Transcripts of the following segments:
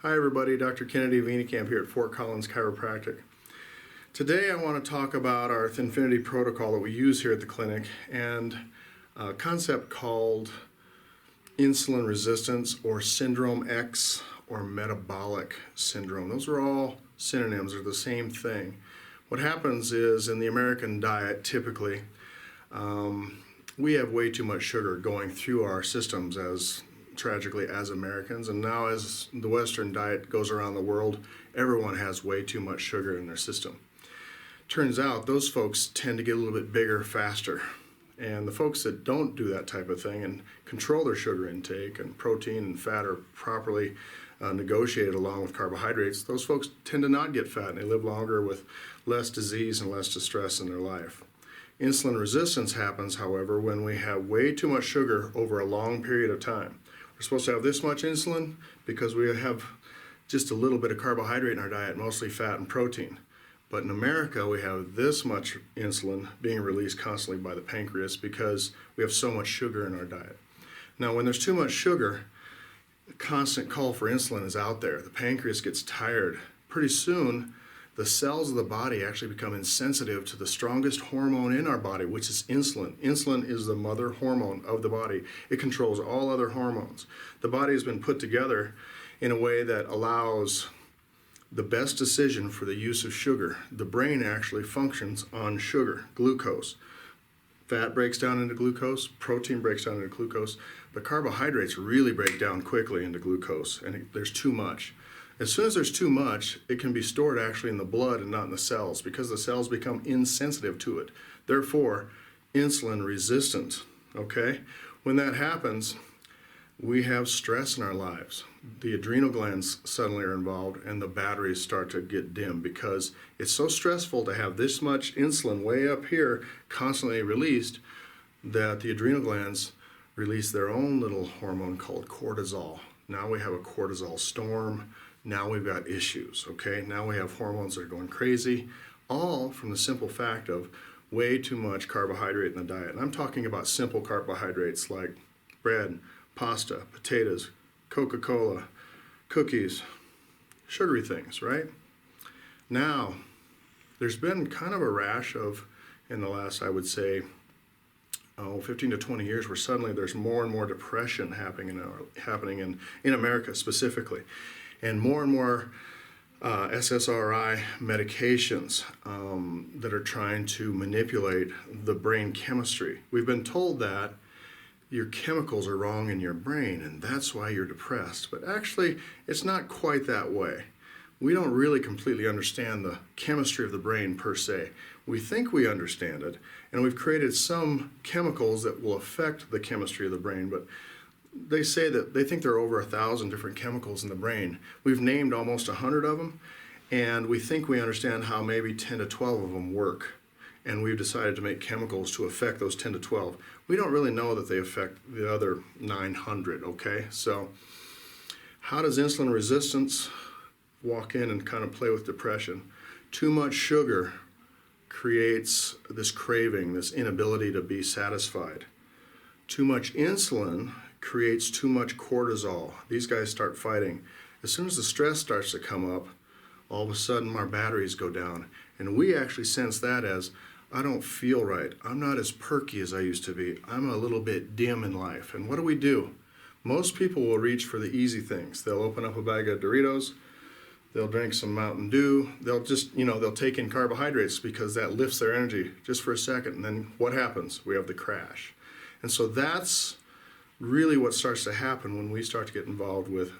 Hi everybody, Dr. Kennedy Venekamp here at Fort Collins Chiropractic. Today I want to talk about our Thinfinity protocol that we use here at the clinic and a concept called insulin resistance or syndrome X or metabolic syndrome. Those are all synonyms, they're the same thing. What happens is in the American diet typically we have way too much sugar going through our systems tragically as Americans, and now as the Western diet goes around the world, everyone has way too much sugar in their system. Turns out those folks tend to get a little bit bigger faster, and the folks that don't do that type of thing and control their sugar intake and protein and fat are properly negotiated along with carbohydrates, those folks tend to not get fat and they live longer with less disease and less distress in their life. Insulin resistance happens, however, when we have way too much sugar over a long period of time. We're supposed to have this much insulin because we have just a little bit of carbohydrate in our diet, mostly fat and protein. But in America, we have this much insulin being released constantly by the pancreas because we have so much sugar in our diet. Now, when there's too much sugar, the constant call for insulin is out there. The pancreas gets tired. Pretty soon, the cells of the body actually become insensitive to the strongest hormone in our body, which is insulin. Insulin is the mother hormone of the body. It controls all other hormones. The body has been put together in a way that allows the best decision for the use of sugar. The brain actually functions on sugar, glucose. Fat breaks down into glucose, protein breaks down into glucose, but carbohydrates really break down quickly into glucose, and there's too much. As soon as there's too much, it can be stored actually in the blood and not in the cells because the cells become insensitive to it. Therefore, insulin resistant, okay? When that happens, we have stress in our lives. The adrenal glands suddenly are involved and the batteries start to get dim because it's so stressful to have this much insulin way up here constantly released that the adrenal glands release their own little hormone called cortisol. Now we have a cortisol storm. Now we've got issues, okay? Now we have hormones that are going crazy, all from the simple fact of way too much carbohydrate in the diet. And I'm talking about simple carbohydrates like bread, pasta, potatoes, Coca-Cola, cookies, sugary things, right? Now, there's been kind of a rash of, in the last, I would say, 15 to 20 years where suddenly there's more and more depression happening in America specifically. And more SSRI medications that are trying to manipulate the brain chemistry. We've been told that your chemicals are wrong in your brain and that's why you're depressed. But actually, it's not quite that way. We don't really completely understand the chemistry of the brain per se. We think we understand it, and we've created some chemicals that will affect the chemistry of the brain, but they say that they think there are over 1,000 different chemicals in the brain. We've named almost 100 of them, and we think we understand how maybe 10 to 12 of them work. And we've decided to make chemicals to affect those 10 to 12. We don't really know that they affect the other 900, okay? So how does insulin resistance walk in and kind of play with depression? Too much sugar creates this craving, this inability to be satisfied. Too much insulin creates too much cortisol. These guys start fighting. As soon as the stress starts to come up, all of a sudden our batteries go down. And we actually sense that as, I don't feel right. I'm not as perky as I used to be. I'm a little bit dim in life. And what do? Most people will reach for the easy things. They'll open up a bag of Doritos, they'll drink some Mountain Dew, they'll just, they'll take in carbohydrates because that lifts their energy just for a second. And then what happens? We have the crash. And so that's really what starts to happen when we start to get involved with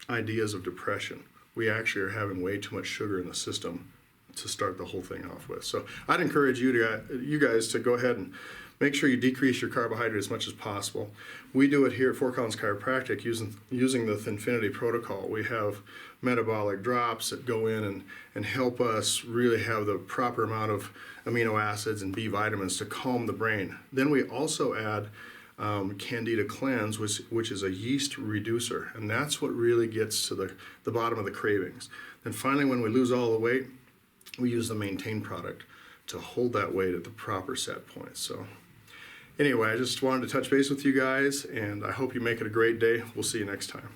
ideas of depression. We actually are having way too much sugar in the system to start the whole thing off with. So I'd encourage you guys to go ahead and make sure you decrease your carbohydrate as much as possible. We do it here at Fort Collins Chiropractic using the Thinfinity protocol. We have metabolic drops that go in and help us really have the proper amount of amino acids and B vitamins to calm the brain. Then we also add Candida Cleanse, which is a yeast reducer, and that's what really gets to the bottom of the cravings. Then finally, when we lose all the weight, we use the Maintain product to hold that weight at the proper set point. So anyway, I just wanted to touch base with you guys, and I hope you make it a great day. We'll see you next time.